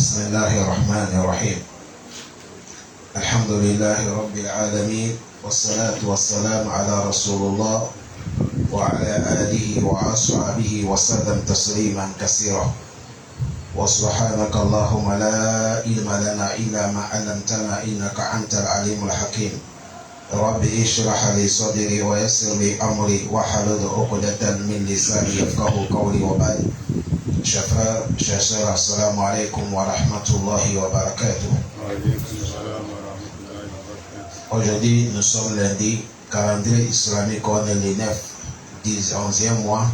بسم الله الرحمن الرحيم الحمد لله رب العالمين والصلاة والسلام على رسول الله وعلى آله وأصحابه وسلم تسليما كثيرا وسبحانك اللهم لا علم لنا إلا ما علمتنا إنك أنت العليم الحكيم رب اشرح لي صدري ويسر لي أمري واحلل عقدة من لساني يفقهوا قولي وبعد chers frères, chers sœurs, assalamu alaikum wa rahmatullahi wa barakatuh. Aujourd'hui, nous sommes lundi, calendrier islamique, on est le 9, 11e mois,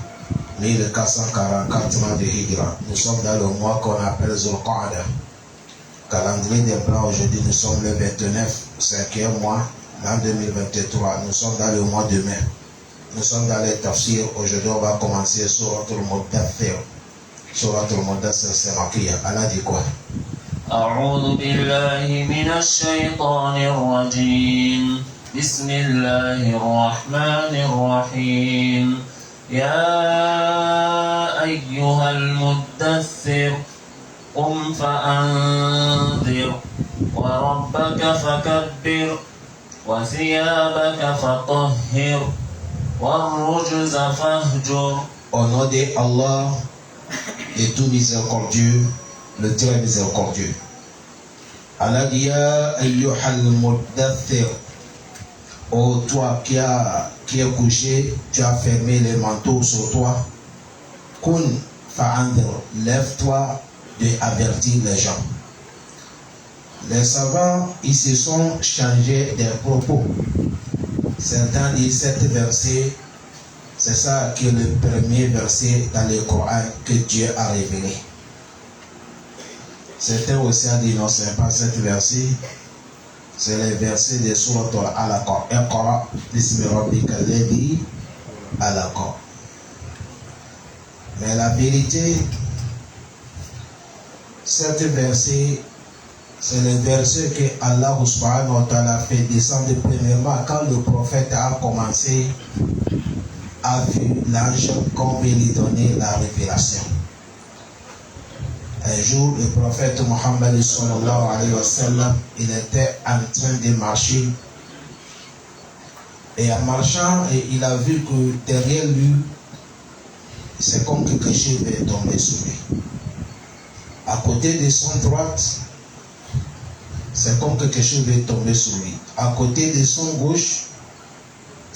1444 mois de Hijra. Nous sommes dans le mois qu'on appelle Zulqa'ada. Calendrier des Blancs, aujourd'hui, nous sommes le 29, 5e mois, l'an 2023. Nous sommes dans le mois de mai. Nous sommes dans les tafsir. Aujourd'hui, on va commencer sur le Muddathir. سورة المدثر سمعكية أنا دي كوه أعوذ بالله من الشيطان الرجيم بسم الله الرحمن الرحيم يا أيها المدثر قم فأنذر وربك فكبر وثيابك فطهر والرجز فاهجر. Au nom de Allah, et tout miséricordieux, le très miséricordieux. Allah dit ya ayyuhal muddathir, ô toi qui est couché, tu as fermé les manteaux sur toi. Kun fa'andir, lève-toi de avertir les gens. Les savants, ils se sont changés des propos. Certains disent cet verset, c'est ça qui est le premier verset dans le Coran que Dieu a révélé. Certains aussi ont dit non, ce n'est pas cet verset, c'est le verset de Surat Al-Alaq. Iqra bismi rabbika alladhi khalaqa. Mais la vérité, cet verset, c'est le verset que Allah subhanahu wa ta'ala fait descendre premièrement quand le prophète a commencé a vu l'ange qu'on veut lui donner la révélation. Un jour, le prophète Mohammed sallallahu alayhi wa sallam, il était en train de marcher. Et en marchant, il a vu que derrière lui, c'est comme quelque chose est tombé sur lui. À côté de son droite, c'est comme quelque chose est tombé sur lui. À côté de son gauche,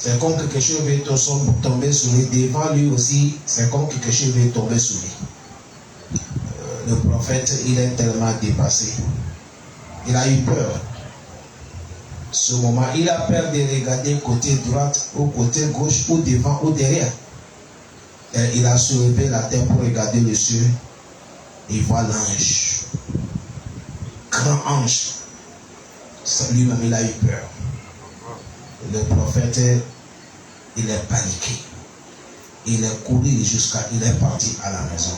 c'est comme quelque chose est tombé sur lui. Devant lui aussi, c'est comme quelque chose est tombé sur lui. Le prophète, il est tellement dépassé. Il a eu peur. Ce moment, il a peur de regarder côté droite ou côté gauche ou devant ou derrière. Et il a soulevé la tête pour regarder le ciel. Il voit l'ange. Grand ange. Lui-même, il a eu peur. Le prophète, il est paniqué. Il est couru il est parti à la maison.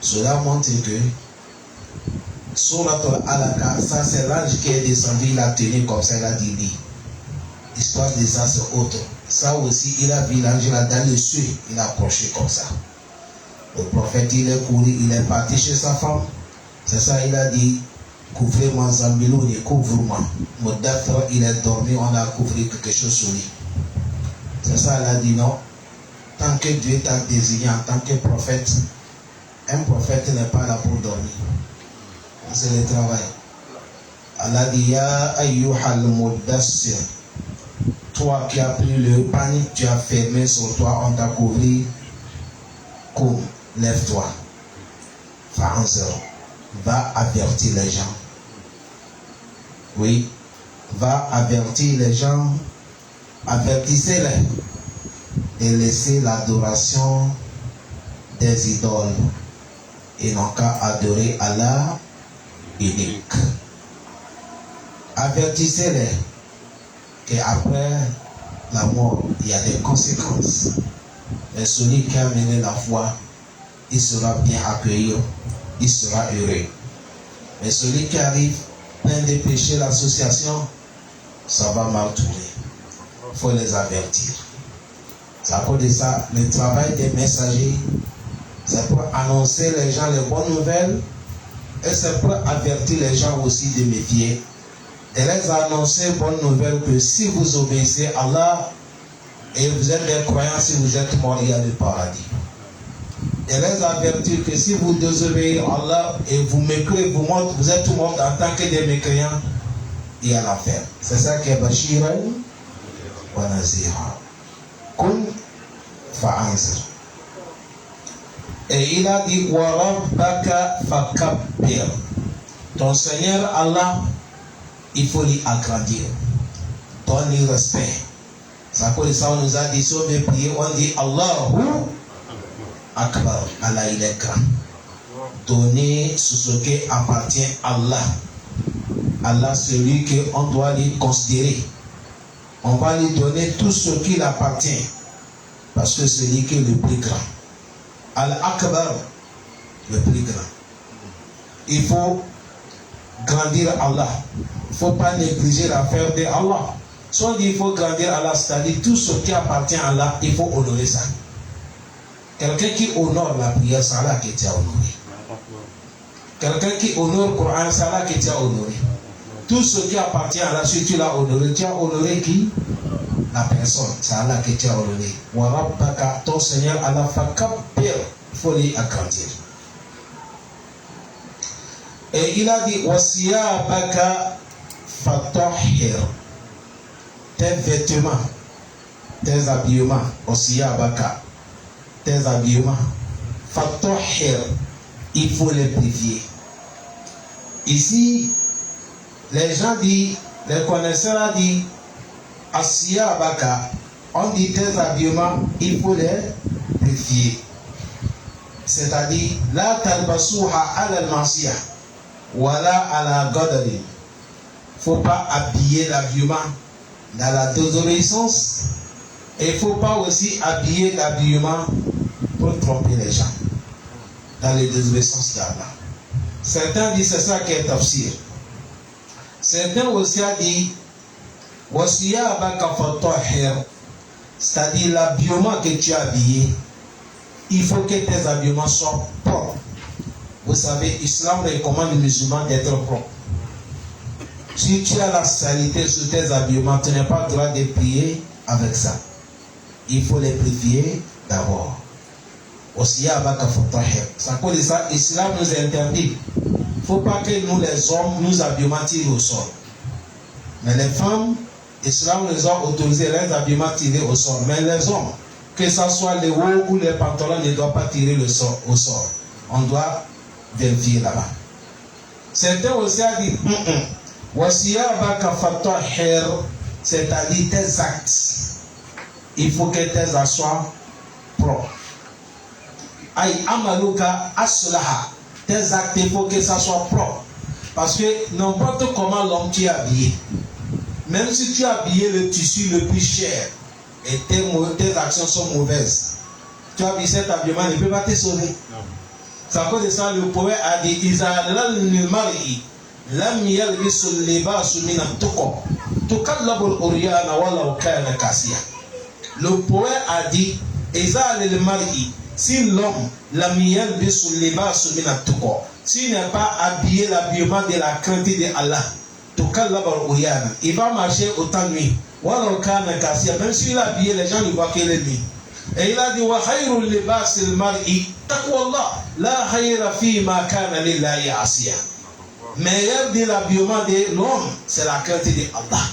Cela montre que Surat Al-Alaq, ça c'est l'ange qui est descendu, il a tenu comme ça, il a dit oui. Histoire de ça c'est autre. Ça aussi, il a vu l'ange là dans le ciel, il a accroché comme ça. Le prophète, il est couru, il est parti chez sa femme. C'est ça, il a dit couvrez-moi Zambilouni, couvre-moi. Muddathir, il est dormi, on a couvert quelque chose sur lui. C'est ça, elle a dit non. Tant que Dieu t'a désigné en tant que prophète, un prophète n'est pas là pour dormir. C'est le travail. Elle a dit ya ayyuhal muddathir, toi qui as pris le panier, tu as fermé sur toi, on t'a couvert. Comme lève-toi. Fa'anzir, va avertir les gens. Oui, va avertir les gens, avertissez-les de laisser l'adoration des idoles et non qu'à adorer Allah unique. Avertissez-les qu'après la mort, il y a des conséquences. Mais celui qui a mené la foi, il sera bien accueilli, il sera heureux. Mais celui qui arrive plein de péchés, l'association, ça va mal tourner. Il faut les avertir. C'est à cause de ça, le travail des messagers, c'est pour annoncer les gens les bonnes nouvelles Et c'est pour avertir les gens aussi de méfier. Et les annoncer bonne nouvelle que si vous obéissez à Allah et vous êtes des croyants, si vous êtes morts, il y a le paradis. Et les avertir que si vous désobéissez à Allah et vous mécréez, vous êtes morts en tant que des mécréants, il y a l'enfer. C'est ça qui est Bashiran wa Nazira. Kun fa'anzir. Et il a dit wa rabbaka fakabbir. Ton Seigneur Allah, il faut lui agrandir. Donne-lui respect. Ça pour ça on nous a dit si on veut prier, on dit Allahu Akbar. Allah il est grand. Donner ce qui appartient à Allah. Allah, celui qu'on doit lui considérer. On va lui donner tout ce qui lui appartient. Parce que c'est lui qui est le plus grand. Al-Akbar, le plus grand. Il faut grandir Allah. Il ne faut pas négliger l'affaire de Allah. Soit il faut grandir Allah, c'est-à-dire tout ce qui appartient à Allah, il faut honorer ça. Quelqu'un qui honore la prière, c'est Allah qui t'a honoré. Quelqu'un qui honore le Coran, c'est Allah qui t'a honoré. Tout ce qui appartient à Allah, si tu l'as honoré, tu as honoré qui? La personne, c'est Allah qui t'a honoré. Wa rabbaka, ton Seigneur Allah fakabbir, il faut lui agrandir. Et il a dit wasiyabaka fatahhir. Tes vêtements, tes habillements, wasiyabaka, tes habillements, fatahhir, il faut les purifier. Ici, les gens disent, les connaisseurs disent asiyabaka, on dit tes habillements, il faut les purifier. C'est-à-dire, la talbasuha ala al-masiya, wala ala gadari. Il ne faut pas habiller l'habillement dans la désobéissance et il ne faut pas aussi habiller l'habillement pour tromper les gens dans les désobéissances d'Allah. Certains disent c'est ça qui est tafsir. Certains aussi ont dit wasiyabaka fatahhir, c'est-à-dire l'habillement que tu as habillé, il faut que tes habillements soient propres. Vous savez, l'islam recommande aux musulmans d'être propres. Si tu as la saleté sur tes habillements, tu n'as pas le droit de prier avec ça. Il faut les purifier d'abord. Aussi, ça cause de ça, l'islam nous interdit. Il ne faut pas que nous, les hommes, nous habillements tirés au sol. Mais les femmes, l'islam nous a autorisé les habillements tirés au sol. Mais les hommes, que ce soit les hauts ou les pantalons, ne doivent pas tirer le sol, au sol. On doit vérifier là-bas. Certains aussi ont dit wasiyabaka fatahhir, c'est-à-dire tes actes. Il faut que tes actes soient propres. Aïe amaluka aslaha, tes actes, il faut que ça soit propre. Parce que n'importe comment l'homme tu es habillé, même si tu as habillé le tissu le plus cher et tes actions sont mauvaises, tu as habillé cet habillement, ne peut pas te sauver. C'est à cause de ça le poète a dit Izalal Mari lam yalbisul libasu min at-tuqa tukallabul uryana walaw kana kasiya. Le poète a dit Izalal Mari, si l'homme lam yalbisul libasu min at-tuqa, s'il n'est pas habillé l'habillement de la crainte de Allah, tukallabul uryana, il va marcher autant de nuit walaw kana kasiya, même s'il est habillé, les gens ne voient que les nuits. Et il a dit wa khayrul libasil mar'i taqwallah la khayra fi ma kana lillahi asiya. Meilleur de l'habillement de l'homme, c'est la crainte de Allah.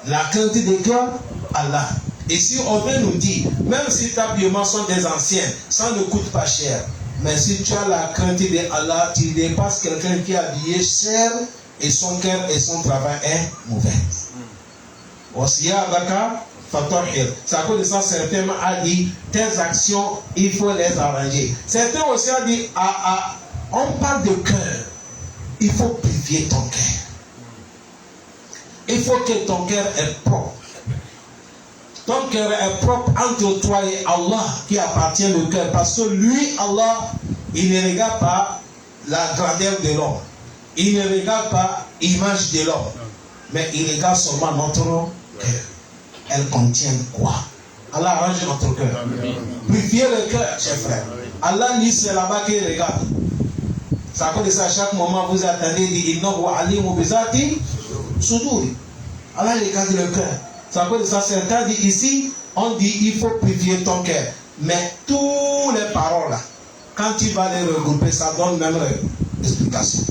La crainte de quoi? Allah. Et si on veut nous dire, même si tes habillements sont des anciens, ça ne coûte pas cher. Mais si tu as la crainte de Allah, tu dépasses quelqu'un qui est habillé cher et son cœur et son travail est mauvais. Wasiyabaka fatahhir. C'est à cause de ça, certains ont dit tes actions, il faut les arranger. Certains aussi ont dit on parle de cœur. Il faut purifier ton cœur. Il faut que ton cœur est propre. Ton cœur est propre entre toi et Allah qui appartient au cœur. Parce que lui, Allah, il ne regarde pas la grandeur de l'homme. Il ne regarde pas l'image de l'homme. Mais il regarde seulement notre cœur. Elle contient quoi? Allah arrange notre cœur. Purifier le cœur, chers frères. Allah, lui, c'est là-bas qu'il regarde. C'est à cause de ça, à chaque moment, vous attendez, il dit Innahu alimu bizati suduri. Allah il regarde le cœur. C'est à cause de ça, certains disent ici, on dit il faut purifier ton cœur. Mais toutes les paroles là, quand tu vas les regrouper, ça donne même l'explication.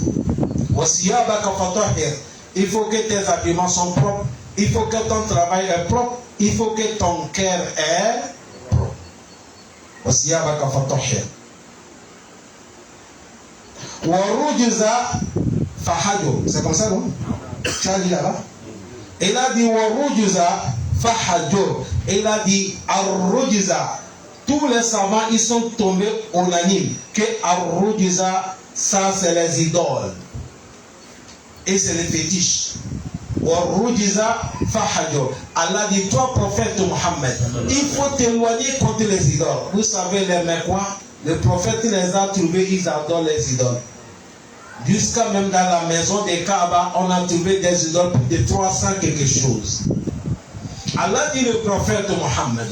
Il faut que tes habillements sont propres. Il faut que ton travail est propre. Il faut que ton cœur est propre. C'est comme ça, non? Tu as dit là-bas? Il a dit Warujuza Fahajur. Il a dit Arrujuza. Tous les savants ils sont tombés unanimes que Arrujuza, ça c'est les idoles. Et c'est les fétiches. Warujuza Fahajur. Allah dit toi prophète Mohammed, il faut t'éloigner contre les idoles. Vous savez les Mecquois, le prophète les a trouvés, ils adorent les idoles. Jusqu'à même dans la maison des Kaaba, on a trouvé des idoles de 300 quelque chose. Allah dit le prophète Mohammed,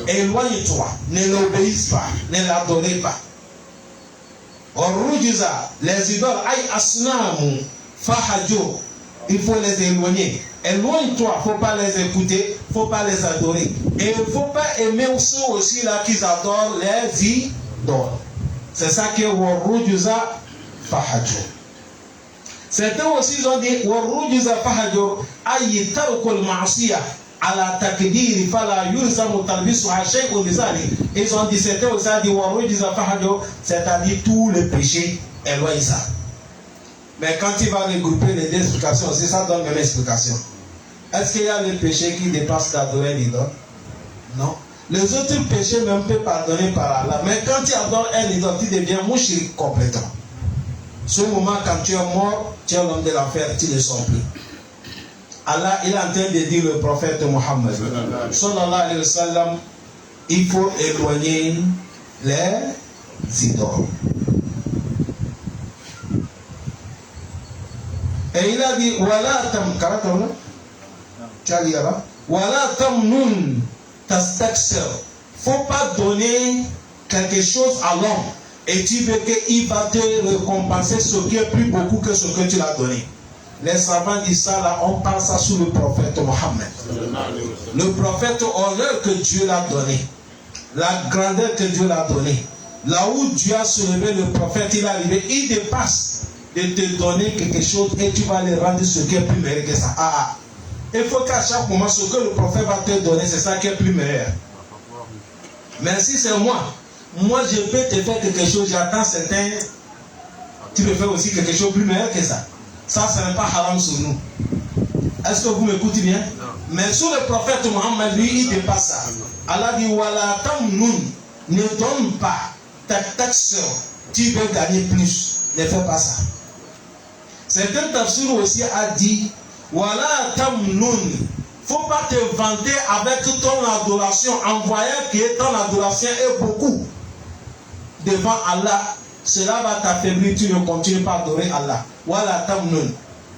éloigne-toi, ne l'obéisse pas, ne l'adorez pas. Orujuza, les idoles, aïe asnamu, fahajur, il faut les éloigner. Éloigne-toi, il ne faut pas les écouter, il ne faut pas les adorer. Et il ne faut pas aimer ceux aussi là qui adorent les idoles. C'est ça que Orujuza Fahajur. Certains aussi ont dit Warujuza Fahajur ayi tarkul ma'siyah ala takdiri fala yulzamu talbisuha shay'un bizali. Ils ont dit certains aussi ont dit Warujuza Fahajur, c'est-à-dire tous les péchés, éloigne ça. Mais quand il va regrouper les deux explications aussi, ça donne même explication. Est-ce qu'il y a des péchés qui dépassent d'adorer l'idole? Non. Les autres péchés même peuvent pardonner par Allah. Mais quand tu adores un idole, tu deviens mouchrik complètement. Ce moment, quand tu es mort, tu es l'homme de l'enfer, tu ne sors plus. Allah, il est en train de dire le prophète Mohammed, sallallahu alayhi wa sallam, il faut éloigner les idoles. Et il a dit, Wala tam, karatawla, tu as dit là-bas, Wala tam nun tastaksir. Faut pas donner quelque chose à l'homme. Et tu veux qu'il va te récompenser ce qui est plus beaucoup que ce que tu l'as donné. Les savants disent ça là, on parle ça sous le prophète Mohammed. Le prophète, honneur que Dieu l'a donné, la grandeur que Dieu l'a donné, là où Dieu a soulevé le prophète, il est arrivé, il dépasse de te donner quelque chose et tu vas lui rendre ce qui est plus meilleur que ça. Il faut qu'à chaque moment, ce que le prophète va te donner, c'est ça qui est plus meilleur. Mais si c'est moi je peux te faire quelque chose, j'attends certains, tu peux faire aussi quelque chose plus meilleur que ça. Ça, ce n'est pas haram sur nous. Est-ce que vous m'écoutez bien? Non. Mais sur le prophète Mohammed, lui, il dépasse ça. Allah dit, Wala tamnun, ne donne pas ta taxe, tu veux gagner plus. Ne fais pas ça. Certains tafsirs aussi a dit, Wala tamnun, faut pas te vanter avec ton adoration, en voyant que ton adoration est beaucoup. Devant Allah, cela va t'affaiblir, tu ne continues pas à adorer Allah. Voilà, tamnun.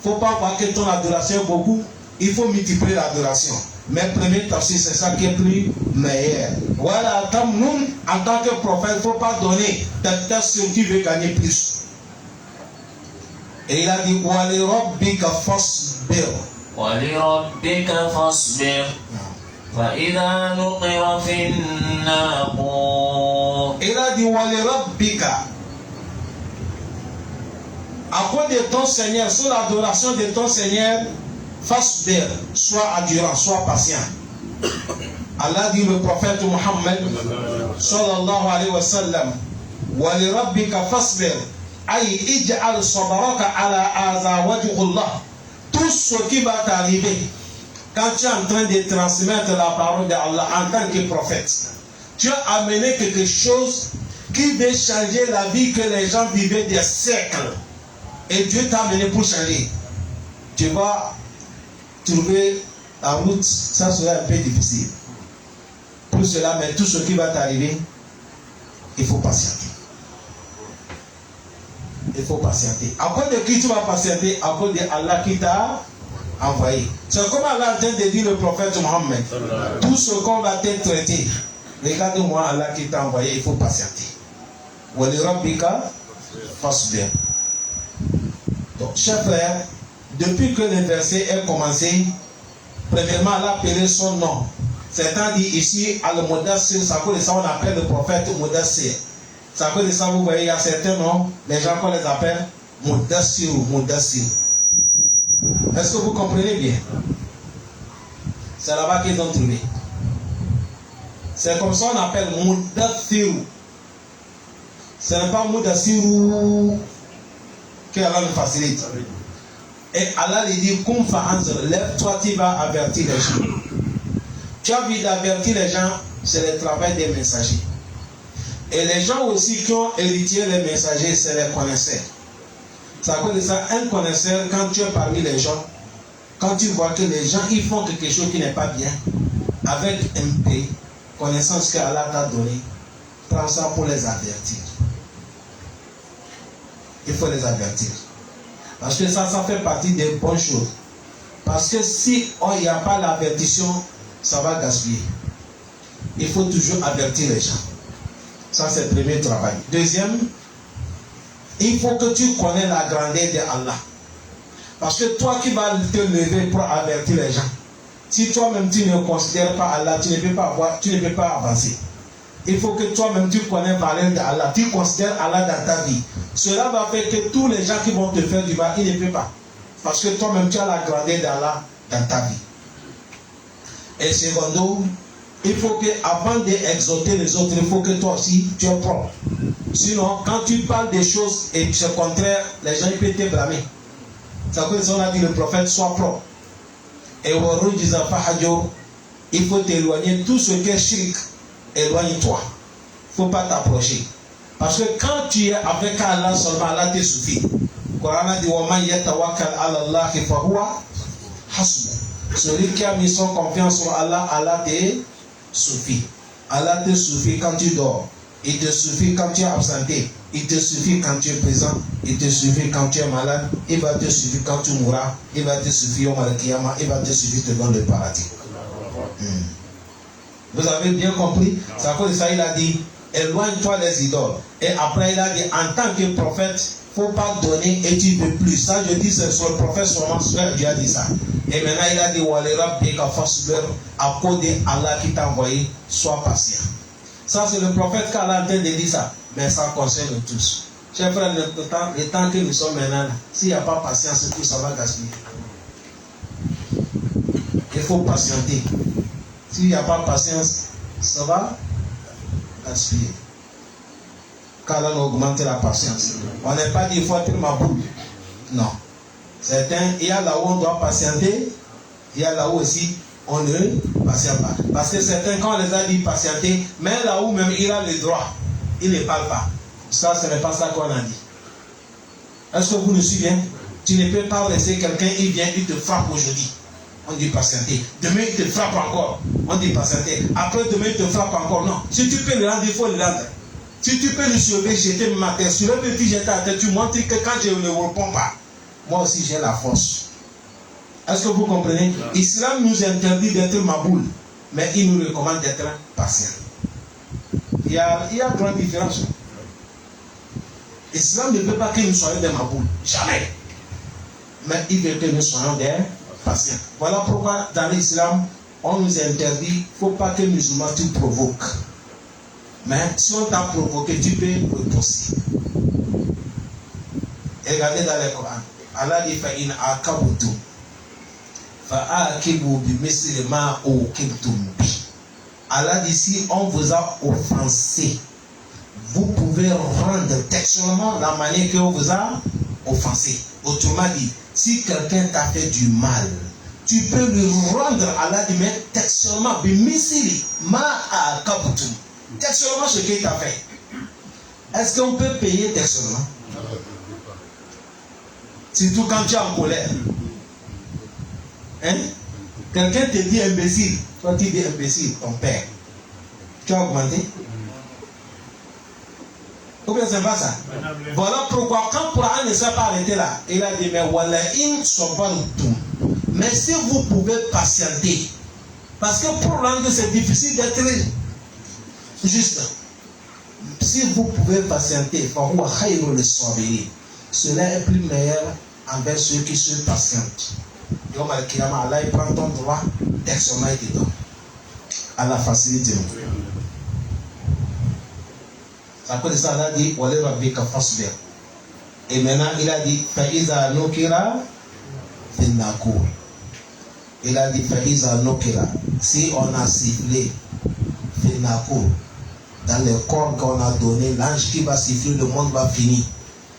Faut pas voir que ton adoration est beaucoup, il faut multiplier l'adoration. Mais premier tafsir, c'est ça qui est plus meilleur. Voilà, tamnun, en tant que prophète, il ne faut pas donner ta sur qui veut gagner plus. Et il a dit, Wali rabbika fasbir. Wali rabbika fasbir. فإذا نقر في الناقور. Il a dit Walirabbika. À cause de ton Seigneur, sous l'adoration de ton Seigneur, fasbir, sois endurant, sois patient. Allah dit le prophète Mohammed sallallahu alayhi wa sallam, Walirabbika fasbir, ay ij'al sabraka ala aza wajhullah. Tout ce qui va t'arriver quand tu es en train de transmettre la parole d'Allah en tant que prophète, tu as amené quelque chose qui veut changer la vie que les gens vivaient des siècles. Et Dieu t'a amené pour changer. Tu vas trouver la route, ça sera un peu difficile. Pour cela, mais tout ce qui va t'arriver, il faut patienter. Il faut patienter. À cause de qui tu vas patienter? À cause de Allah qui t'a envoyé. C'est comme Allah est en train de dire le prophète Mohammed. Tout ce qu'on va te traiter, regarde-moi Allah qui t'a envoyé, il faut patienter. Walirabbika fasbir. Donc, chers frères, depuis que le verset est commencé, premièrement, elle a appelé son nom. Certains disent ici, à le Mudassir, ça cause de ça, on appelle le prophète Mudassir. Ça cause de ça, vous voyez, il y a certains noms, les gens qu'on les appelle Mudassir ou Mudassir. Est-ce que vous comprenez bien? C'est là-bas qu'ils ont trouvé. C'est comme ça qu'on appelle Mudassir. Ce n'est pas Mudassir que Allah nous facilite. Et Allah lui dit, lève-toi, tu vas avertir les gens. Tu as vu d'avertir les gens, c'est le travail des messagers. Et les gens aussi qui ont hérité les messagers, c'est les connaisseurs. C'est à cause de ça, un connaisseur, quand tu es parmi les gens, quand tu vois que les gens ils font quelque chose qui n'est pas bien, avec un peu, connaissance que Allah t'a donné, prends ça pour les avertir. Il faut les avertir. Parce que ça fait partie des bonnes choses. Parce que si il n'y a pas l'avertissement, ça va gaspiller. Il faut toujours avertir les gens. Ça, c'est le premier travail. Deuxième, il faut que tu connais la grandeur de Allah. Parce que toi qui vas te lever pour avertir les gens, si toi-même tu ne considères pas Allah, tu ne peux pas avancer. Il faut que toi-même tu connais la valeur d'Allah, tu considères Allah dans ta vie. Cela va faire que tous les gens qui vont te faire du mal, ils ne peuvent pas. Parce que toi-même tu as la grandeur d'Allah dans ta vie. Et secondo, il faut que avant d'exhorter les autres, il faut que toi aussi tu es propre. Sinon, quand tu parles des choses et c'est contraire, les gens ils peuvent te blâmer. C'est pour ça qu'on a dit le prophète soit propre. Et au disant il faut t'éloigner tout ce qui est shirk. Éloigne-toi. Il ne faut pas t'approcher. Parce que quand tu es avec Allah seulement, Allah te suffit. Le Coran a dit Waman yatawakkal ala Allah fahuwa hasbuh. Celui qui a mis son confiance sur Allah, Allah te suffit. Allah te suffit quand tu dors. Il te suffit quand tu es absenté. Il te suffit quand tu es présent. Il te suffit quand tu es malade. Il va te suffire quand tu mourras. Il va te suffire au Malakiyama. Il va te suffire te donner le paradis. Vous avez bien compris? C'est à cause de ça il a dit éloigne-toi des idoles. Et après il a dit en tant que prophète, il ne faut pas donner et tu veux plus. Ça je dis c'est sur le prophète seulement, Dieu a dit ça. Et maintenant il a dit à cause de Allah qui t'a envoyé, sois patient. Ça c'est le prophète qui a en train de dire ça. Mais ça concerne tous. Chers frères, le temps que nous sommes maintenant, s'il n'y a pas patience, tout ça va gaspiller. Il faut patienter. S'il n'y a pas patience, ça va gaspiller. Qu'Allah nous augmente la patience. On n'est pas dit qu'il faut être ma boule. Non. Certains, il y a là où on doit patienter, il y a là où aussi on ne patiente pas. Parce que certains, quand on les a dit patienter, mais là où même il a le droit, il ne parle pas. Ça, ce n'est pas ça qu'on a dit. Est-ce que vous nous suivez? Tu ne peux pas laisser quelqu'un, il vient, il te frappe aujourd'hui. On dit patienter. Demain, il te frappe encore. On dit patienter. Après, demain, il te frappe encore. Non. Si tu peux le rendre, il faut le rendre. Si tu peux le sauver, jeter ma tête. Sur le petit jeter à tête, tu montres que quand je ne réponds pas, moi aussi, j'ai la force. Est-ce que vous comprenez? L'islam nous interdit d'être maboule, mais il nous recommande d'être patient. Il y a grande différence. L'islam ne veut pas que nous soyons des maboules. Jamais. Mais il veut que nous soyons des patients. Voilà pourquoi dans l'islam, on nous interdit, il ne faut pas que les musulmans te provoquent. Mais si on t'a provoqué, tu peux repousser. Et regardez dans le Coran. Allah dit fa'in akabutum fa'akibu bimisli ma ukibtum bi. Allah dit si on vous a offensé, vous pouvez rendre textuellement la manière qu'on vous a offensé. Autrement dit, si quelqu'un t'a fait du mal, tu peux lui rendre Allah dit mais textuellement bimisli ma akabutum. Textuellement ce qu'il t'a fait. Est-ce qu'on peut payer textuellement? Surtout quand tu es en colère. Hein? Quelqu'un te dit imbécile. Toi tu dis imbécile, ton père. Tu as augmenté? Ou bien c'est pas ça? Voilà pourquoi quand Coran ne s'est pas arrêté là, il a dit mais voilà in sobantum. Mais si vous pouvez patienter, parce que pour l'angle c'est difficile d'être juste. Si vous pouvez patienter, cela est plus meilleur envers ceux qui se patientent. Yom al-Kiyama, Allah il prend ton droit, textement il te donne. Allah facilite. C'est à cause de ça, Allah dit, Wale Rabbika fasbir. Et maintenant, il a dit, Fa'iza nukira fin nakur. Il a dit, Fa'iza nukira. Si on a sifflé fin nakur, dans le corps qu'on a donné, l'ange qui va siffler, le monde va finir.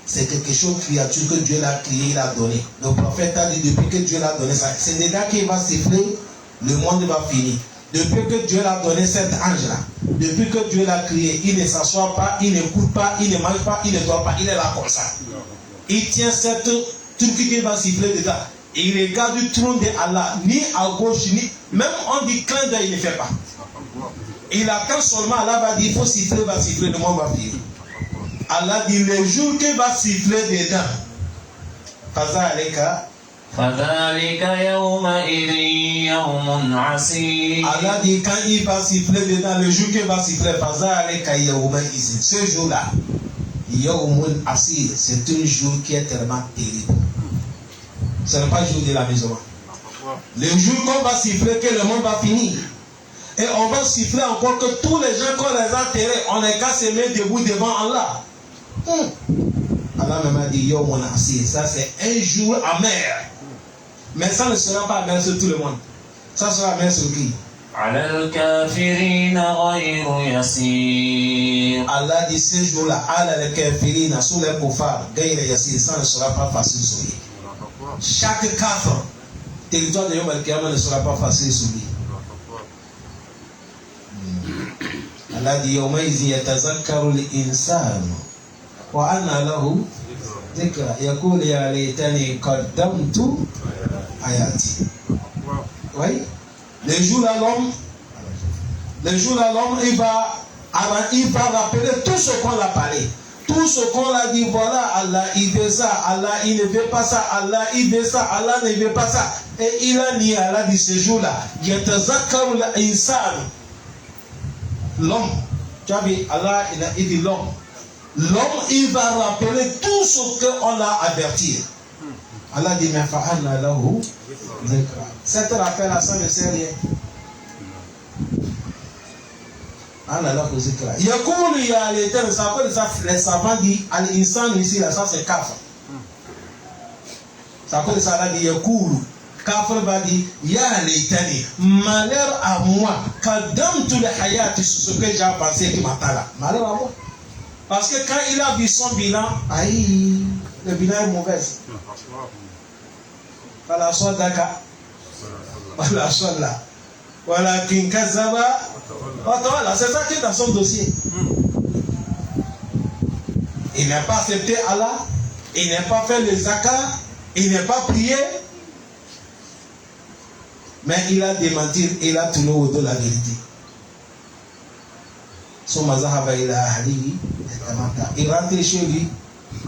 C'est quelque chose, créature que Dieu l'a créé, il a donné. Le prophète a dit, depuis que Dieu l'a donné ça, c'est déjà qu'il va siffler, le monde va finir. Depuis que Dieu l'a donné cet ange-là, depuis que Dieu l'a créé, il ne s'assoit pas, il n'écoute pas, il ne mange pas, il ne dort pas, il est là comme ça. Il tient cette truc qui va siffler dedans. Il regarde du trône de Allah, ni à gauche, ni même on dit clin d'œil, il ne fait pas. Il attend seulement, Allah va dire, il faut siffler, le monde va finir. Allah dit, le jour qu'il va siffler dedans, Allah dit, quand il va siffler dedans, le jour qu'il va siffler, ce jour-là, c'est un jour qui est tellement terrible. Ce n'est pas le jour de la maison. Le jour qu'on va siffler, que le monde va finir. Et on va siffler encore que tous les gens qu'on les a terrés, on est qu'à se mettre debout devant Allah. Allah m'a dit, ça c'est un jour amer. Mais ça ne sera pas amer sur tout le monde. Ça sera amer sur qui? Allah dit ce jour-là, sur les kuffar, ça ne sera pas facile sur lui. Chaque kafir, territoire de Yom al-Kiyama ne sera pas facile sur lui. Allah dit يومئذ يتذكر الإنسان وأنى له ذكرى يقول يا ليتني قدمت حياتي. Oui. Le jour là l'homme, il va rappeler tout ce qu'on a parlé, tout ce qu'on a dit. Voilà, Allah il veut ça, Allah il ne veut pas ça, Allah il veut ça, Allah ne veut pas ça. Et il a nié. Allah dit ce jour là, يتذكر الإنسان. L'homme, tu as vu, Allah il dit l'homme, il va rappeler tout ce qu'on a averti. Allah dit, mais fa'anna lahu dhikra. Cette rappel à ça ne sert rien. Allah lahu dhikra. Yakoul ya l'éternel, ça peut les savants disent, al-insan ici, là, ça c'est kafir. Ça peut ça là dit yakoul. Kafir va dire, ya l'éternel, malheur à moi, kadamtu le hayati, sur ce que j'ai pensé qui m'attend là. Malheur à moi. Parce que quand il a vu son bilan, aïe, le bilan est mauvais. Voilà, soit Daka. Voilà, soit là. Voilà, Kinkazaba. Voilà, c'est ça qui est dans son dossier. Il n'a pas accepté Allah, il n'a pas fait le zakat, il n'a pas prié. Mais il a démenti, il a tourné autour de la vérité. Son mazahaba il a hali, il rentre chez lui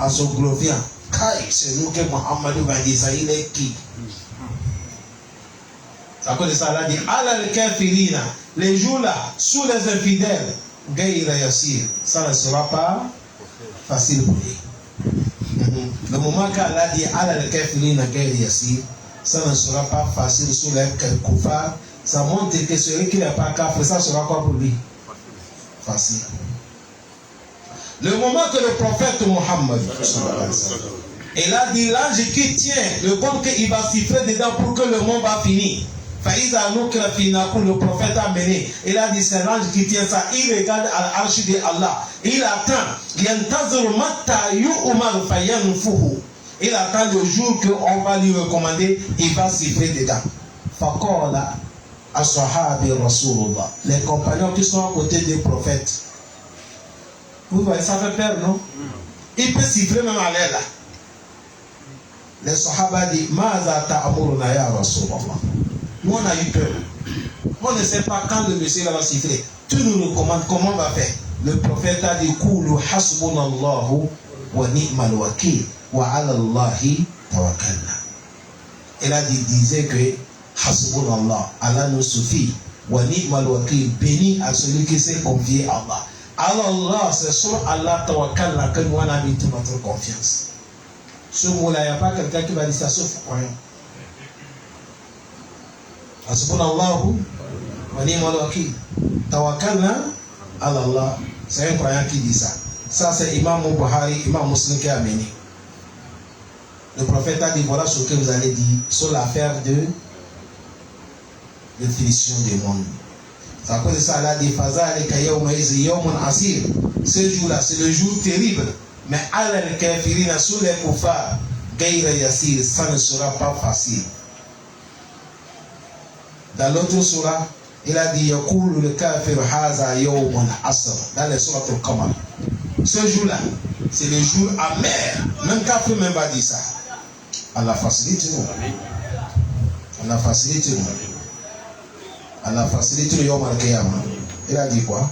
en se glorifiant. C'est nous que Mohammed va dire ça, il est qui? Ça cause de ça, Allah dit, Allah le kafirina, les jours là, sous les infidèles, Gaïra Yassir, ça ne sera pas facile pour lui. Le moment qu'Allah dit, Allah le kafirina, Gaïra Yassir, ça ne sera pas facile sur les kuffar. Ça montre que celui qui n'est pas kafir, ça sera quoi pour lui? Facile. Le moment que le prophète Mohammed, il a dit l'ange qui tient le compte qu'il va siffler dedans pour que le monde va finir. Le prophète a mené. Il a dit c'est l'ange qui tient ça. Il regarde à l'arche de Allah. Il attend. Il attend le jour qu'on va lui recommander. Il va siffler dedans. Faqala ashabi Rasulullah. Les compagnons qui sont à côté des prophètes. Vous voyez, ça fait peur, non? Il peut siffler même à l'air là. Les Sahaba disent, Maza ta'amuruna ya Rasulallah. Nous on a eu peur. On ne sait pas quand le monsieur va siffler. Tu nous recommandes comment on va faire. Le prophète a dit, Kulu hasbunallahu wa ni'mal wakil wa ala Allahi tawakkalna. Il a dit, disait que hasbunallah, Allah nous suffit. Wa ni'mal wakil, béni à celui qui s'est confié à Allah. Allah, c'est sur Allah tawakkalna que nous on a mis toute notre confiance. Ce mot-là, il n'y a pas quelqu'un qui va dire ça sauf croyant. Hasbunallahu wa ni'mal wakil. Tawakkalna ala Allah. C'est un croyant qui dit ça. Ça, c'est Imam Bukhari, Imam Muslim qui a amené. Le prophète a dit voilà ce que vous allez dire sur l'affaire de finition du monde. C'est à cause de ça, Allah dit ce jour-là, c'est le jour terrible. Mais al kafirina sur les kuffar, gaïra yassir, ça ne sera pas facile. Dans l'autre surah, il a dit Yaqulu le kafir haza yawmun asr. Dans le surah al-Qamar. Ce jour-là, c'est le jour amer. Même kafir même va dire ça. Allah facilite nous. Allah facilite nous. Allah facilite nous yawm al-qiyamah. Il a dit quoi?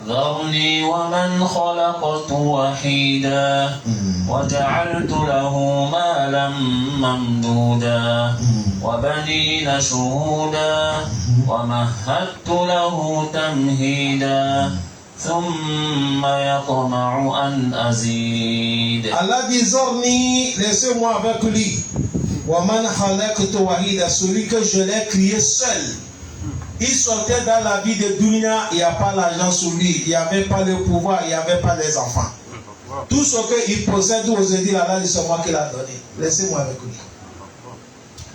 ذرني ومن خلقت وحيدا وجعلت له مالا ممدودا وبنين شهودا ومهدت له تمهيدا ثم يطمع أن أزيد. Allah dit Zorni, laissez-moi avec lui. ومن خلقت وحيدا, celui que je l'ai créé seul. Il sortait dans la vie de Dunia, il n'y a pas l'argent sur lui, il n'y avait pas le pouvoir, il n'y avait pas les enfants. Tout ce qu'il possède aujourd'hui, là, c'est moi qui l'a donné. Laissez-moi avec lui.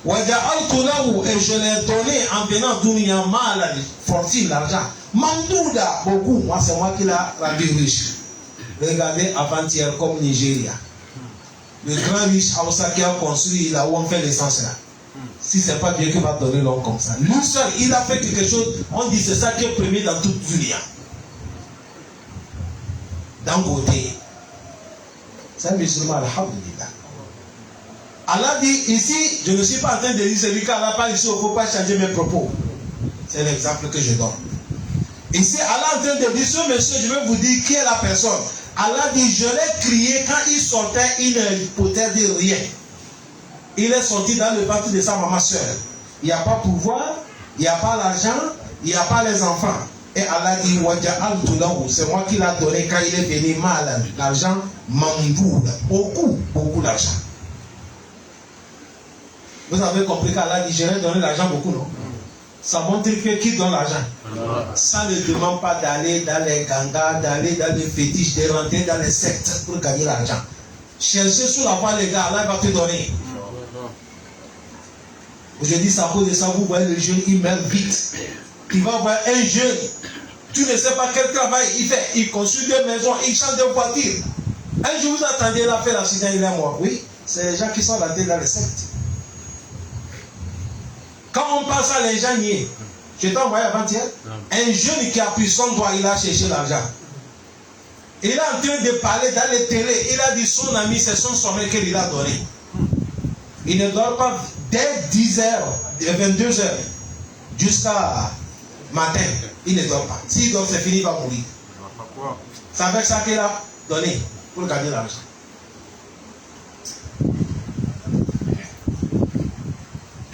Et je l'ai donné en venant Dunia, mal, fortune, l'argent. Mandouda, beaucoup, moi c'est moi qui l'ai rendu riche. Regardez avant-hier comme Nigeria. Le grand riche Hausa qui a construit là où on fait l'essence là. Si ce n'est pas Dieu qui va donner l'homme comme ça. Lui seul, il a fait quelque chose. On dit c'est ça qui est premier dans toute Dunia. D'un côté, c'est un musulman, alhamdulillah. Allah dit ici, je ne suis pas en train de dire celui qui Allah parle ici, il ne faut pas changer mes propos. C'est l'exemple que je donne. Ici, Allah est en train de dire, ce monsieur, je vais vous dire qui est la personne. Allah dit, je l'ai crié quand il sortait, il ne pouvait dire rien. Il est sorti dans le ventre de sa maman seule. Il n'y a pas pouvoir, il n'y a pas l'argent, il n'y a pas les enfants. Et Allah dit, c'est moi qui l'ai donné quand il est venu mal. L'argent, mamboula. Beaucoup, beaucoup d'argent. Vous avez compris qu'Allah dit, je vais donner l'argent beaucoup, non? Ça montre que qui donne l'argent? Ça ne demande pas d'aller dans les gangas, d'aller dans les fétiches, de rentrer dans les sectes pour gagner l'argent. Cherchez sous la voie, les gars, Allah va te donner. Aujourd'hui, ça cause de ça, vous voyez le jeune, il meurt vite. Tu vas voir un jeune, tu ne sais pas quel travail il fait. Il construit des maisons, il change de voiture. Un jour, vous attendez, il a fait l'accident, il est mort. Oui, c'est les gens qui sont là-dedans dans les sectes. Quand on passe à les gens niais, je t'ai envoyé avant-hier, un jeune qui a pris son doigt, il a cherché l'argent. Il est en train de parler dans les télés, il a dit son ami, c'est son sommeil qu'il a donné. Il ne dort pas dès 10h, 22h, jusqu'à matin. Il ne dort pas. S'il dort, c'est fini, il va mourir. C'est avec ça qu'il a donné pour gagner l'argent.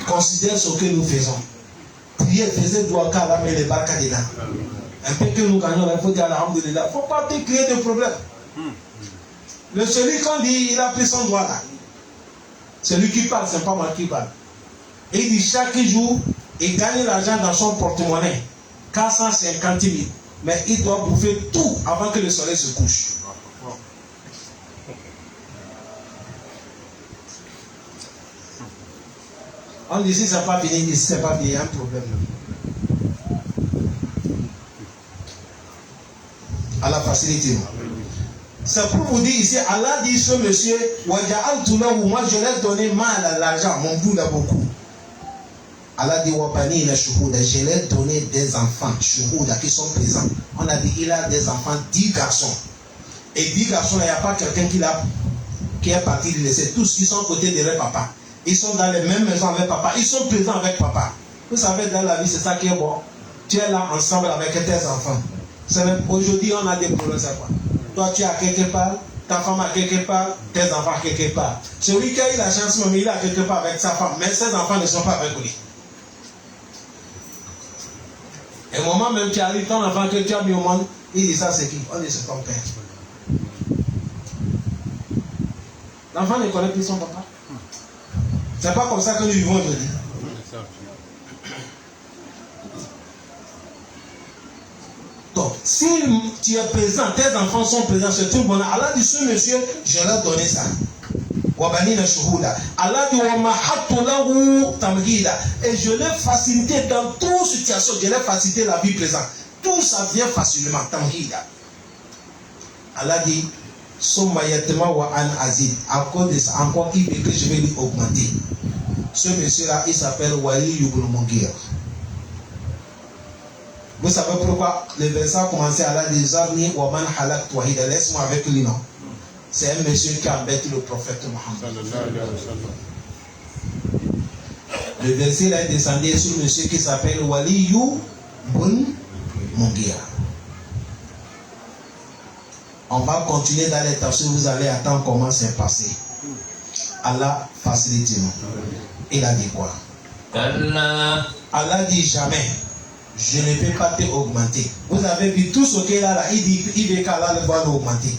Considère ce que nous faisons. Priez, faisez doigt car la met les barques dedans. Un peu que nous gagnons, il faut dire alhamdulillah. Il ne faut pas te créer de problème. Le celui qu'on dit, il a pris son doigt là. Celui qui parle, ce n'est pas moi qui parle. Et il dit chaque jour, il gagne l'argent dans son porte-monnaie. 450 000. Mais il doit bouffer tout avant que le soleil se couche. On dit si ce n'est pas fini, si ce n'est pas fini, il y a un problème. Allah facilite. C'est pour vous dire ici, Allah dit ce monsieur, moi je l'ai donné mal à l'argent, mon bout là beaucoup. Allah dit, je l'ai donné des enfants, qui sont présents. On a dit, il a des enfants, 10 garçons. Et 10 garçons, il n'y a pas quelqu'un qui est parti de laisser. Tous, ils sont à côté de leur papa. Ils sont dans les mêmes maisons avec papa. Ils sont présents avec papa. Vous savez, dans la vie, c'est ça qui est bon. Tu es là ensemble avec tes enfants. Aujourd'hui, on a des problèmes, c'est quoi? Toi, tu es à quelque part, ta femme à quelque part, tes enfants à quelque part. Celui qui a eu la chance, même, il est à quelque part avec sa femme, mais ses enfants ne sont pas avec lui. Et au moment même, tu arrives, ton enfant que tu as mis au monde, il dit ça, c'est qui? On dit c'est ton père. L'enfant ne connaît plus son papa. C'est pas comme ça que nous vivons aujourd'hui. Donc, si tu es présent, tes enfants sont présents, c'est tout bon. Allah dit, ce monsieur, je leur ai donné ça. Allah dit, et je l'ai facilité dans toute situation, je l'ai facilité la vie présente. Tout ça vient facilement. Allah dit, à cause de ça, encore il veut que je vais lui augmenter. Ce monsieur-là, il s'appelle Wali Ibn Mughir. Vous savez pourquoi le verset a commencé à la dire Zarni Waman Halak Touahida. Laisse-moi avec lui, non? C'est un monsieur qui a embêté le prophète Mohammed. Le verset là est descendu sur un monsieur qui s'appelle Wali Ibn Mughir. On va continuer dans les tafsirs, vous allez attendre comment c'est passé. Allah facilite-nous. Il a dit quoi? Allah dit jamais. Je ne peux pas te augmenter. Vous avez vu tout ce qu'il a là, il dit, il veut qu'Allah va l'augmenter.